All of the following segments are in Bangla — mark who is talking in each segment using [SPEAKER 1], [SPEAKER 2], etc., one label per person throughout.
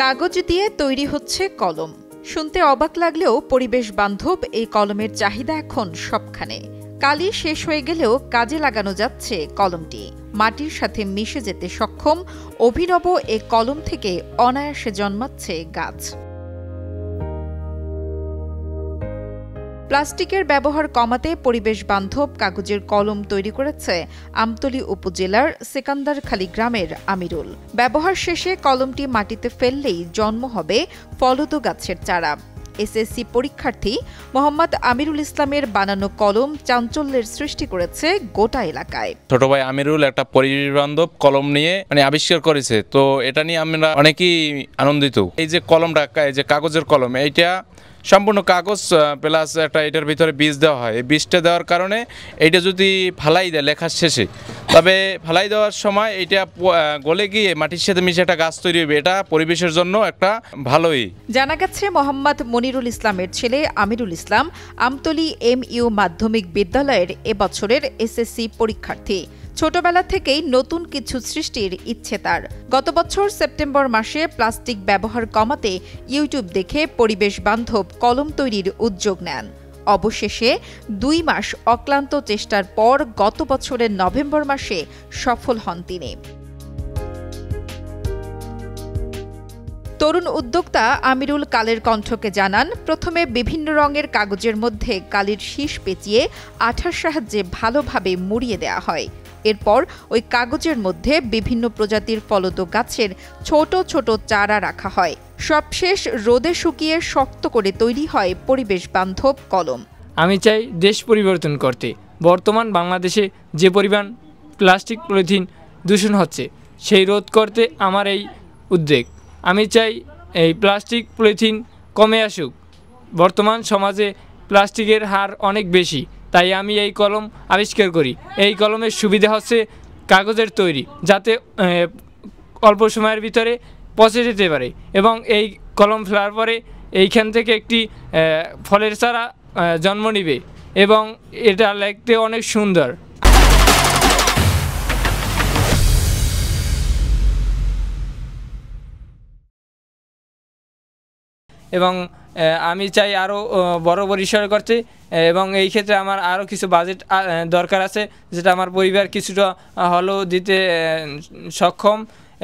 [SPEAKER 1] কাগজ দিয়ে তৈরি হচ্ছে কলম। শুনতে অবাক লাগলেও পরিবেশ বান্ধব এই কলমের চাহিদা এখন সবখানে। কালি শেষ হয়ে গেলেও কাজে লাগানো যাচ্ছে কলমটি। মাটির সাথে মিশে যেতে সক্ষম অভিনব এ কলম থেকে অনায়াসে জন্মাচ্ছে গাছ। প্লাস্টিকের ব্যবহার কমাতে পরিবেশ বান্ধব কাগজের কলম তৈরি করেছে আমতলী উপজেলার সেকান্দারখালী গ্রামের আমিরুল। ব্যবহার শেষে কলমটি মাটিতে ফেললেই জন্ম হবে ফলদ গাছের চারা। এসএসসি পরীক্ষার্থী মোহাম্মদ আমিরুল ইসলামের বানানো কলম চাঞ্চল্যের সৃষ্টি করেছে গোটা এলাকায়।
[SPEAKER 2] ছোট ভাই আমিরুল একটা পরিবেশ বান্ধব কলম নিয়ে আবিষ্কার করেছে, তো এটা নিয়ে আমরা অনেকেই আনন্দিত। এই যে কলমটা, এই যে কাগজের কলম, এইটা সম্পূর্ণ কাগজ প্লাস একটা এটার ভিতরে বীজ দেওয়া হয়। এই বীজটা দেওয়ার কারণে এইটা যদি ফালাই দেয় লেখার শেষে, তবে ফালাই দেওয়ার সময় এইটা গলে গিয়ে মাটির সাথে মিশে একটা গাছ তৈরি হবে। এটা পরিবেশের জন্য একটা ভালোই।
[SPEAKER 1] জানা গেছে মোহাম্মদ মনিরুল ইসলামের ছেলে আমিরুল ইসলাম আমতলী MU মাধ্যমিক বিদ্যালয়ের এবছরের এসএসসি পরীক্ষার্থী। ছোটবেলা থেকেই নতুন কিছু সৃষ্টির ইচ্ছে তার। গত বছর সেপ্টেম্বর মাসে প্লাস্টিক ব্যবহার কমাতে ইউটিউব দেখে পরিবেশ বান্ধব কলম তৈরির উদ্যোগ নেন। অবশেষে 2 মাস অক্লান্ত চেষ্টার পর গত বছরের নভেম্বর মাসে সফল হন তিনি। তরুণ উদ্যোক্তা আমিরুল কালের কণ্ঠকে জানান, প্রথমে বিভিন্ন রঙের কাগজের মধ্যে কালির শীষ পেঁচিয়ে আঠার সাহায্যে ভালোভাবে মুড়িয়ে দেওয়া হয়। এরপর ওই কাগজের মধ্যে বিভিন্ন প্রজাতির ফলদ গাছের ছোট ছোট চারা রাখা হয়। সবশেষ রোদে শুকিয়ে শক্ত করে তৈরি হয় পরিবেশ বান্ধব কলম।
[SPEAKER 3] আমি চাই দেশ পরিবর্তন করতে। বর্তমান বাংলাদেশে যে পরিমাণ প্লাস্টিক পলিথিন দূষণ হচ্ছে, সেই রোধ করতে আমার এই উদ্যোগ। আমি চাই এই প্লাস্টিক পলিথিন কমে আসুক। বর্তমান সমাজে প্লাস্টিকের হার অনেক বেশি, তাই আমি এই কলম আবিষ্কার করি। এই কলমের সুবিধা হচ্ছে কাগজের তৈরি, যাতে অল্প সময়ের ভিতরে পচে যেতে পারে, এবং এই কলম ফেলার পরে এইখান থেকে একটি ফলের চারা জন্ম নেবে, এবং এটা দেখতে অনেক সুন্দর। এবং আমি চাই আরও বড় পরিসর করতে, এবং এই ক্ষেত্রে আমার আরও কিছু বাজেট দরকার আছে, যেটা আমার পরিবার কিছুটা হলেও দিতে সক্ষম,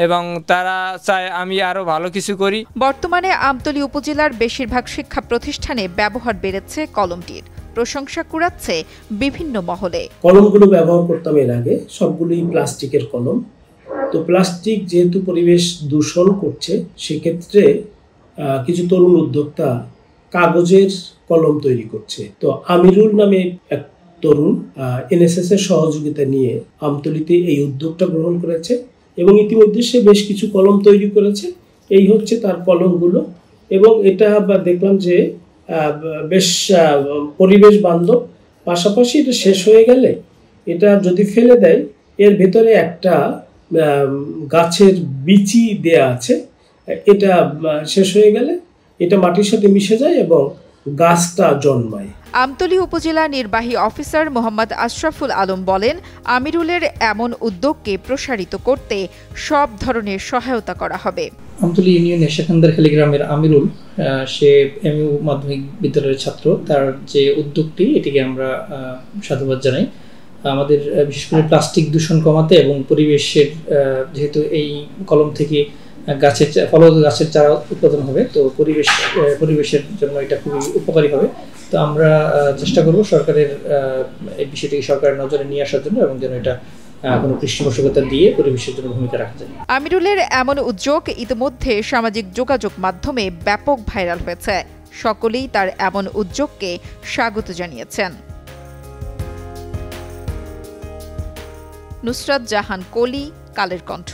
[SPEAKER 3] এবং তারা চায় আমি আরও ভালো কিছু করি।
[SPEAKER 1] বর্তমানে আমতলী উপজেলার বেশিরভাগ শিক্ষা প্রতিষ্ঠানে ব্যবহার বেড়েছে কলমটির। প্রশংসা কুড়াচ্ছে বিভিন্ন মহলে।
[SPEAKER 4] কলমগুলো ব্যবহার করতাম এর আগে, সবগুলোই প্লাস্টিকের কলম। তো প্লাস্টিক যেহেতু পরিবেশ দূষণ করছে, সেক্ষেত্রে কিছু তরুণ উদ্যোক্তা কাগজের কলম তৈরি করছে। তো আমিরুল নামে এক তরুণ NSS এর সহযোগিতা নিয়ে আমতলীতে এই উদ্যোগটা গ্রহণ করেছে, এবং ইতিমধ্যে সে বেশ কিছু কলম তৈরি করেছে। এই হচ্ছে তার কলমগুলো, এবং এটা দেখলাম যে বেশ পরিবেশ বান্ধব। পাশাপাশি এটা শেষ হয়ে গেলে, এটা যদি ফেলে দেয়, এর ভেতরে একটা গাছের বিচি দেয়া আছে। এটা শেষ হয়ে গেলে এটা মাটির সাথে মিশে যায় এবং গাছটা জন্মায়।
[SPEAKER 1] আমতলী উপজেলা নির্বাহী অফিসার মোহাম্মদ আশরাফুল আলম বলেন, আমিরুলের এমন উদ্যোগকে প্রসারিত করতে সব ধরনের সহায়তা করা হবে।
[SPEAKER 5] আমতলী ইউনিয়নের সেকান্দারখালী গ্রামের আমিরুল, সে MU মাধ্যমিক বিদ্যালয়ের ছাত্র। তার যে উদ্যোগটি, এটিকে আমরা সাধুবাদ জানাই। আমাদের বিশেষ করে প্লাস্টিক দূষণ কমাতে এবং পরিবেশের, যেহেতু এই কলম থেকে ফলদ গাছের চারা উৎপাদন হবে, তো পরিবেশের জন্য এটা খুবই উপকারী হবে। তো আমরা চেষ্টা করব সরকারের এই বিষয়টিকে সরকারের নজরে নিয়ে আসার জন্য, এবং যেন এটা কোনো পৃষ্ঠপোষকতা দিয়ে পরিবেশের জন্য ভূমিকা রাখা যায়।
[SPEAKER 1] আমিরুলের এমন উদ্যোগ ইতিমধ্যে সামাজিক যোগাযোগ মাধ্যমে ব্যাপক ভাইরাল হয়েছে। সকলেই তার এমন উদ্যোগকে স্বাগত জানিয়েছেন। নুসরাত জাহান কলি, কালের কণ্ঠ।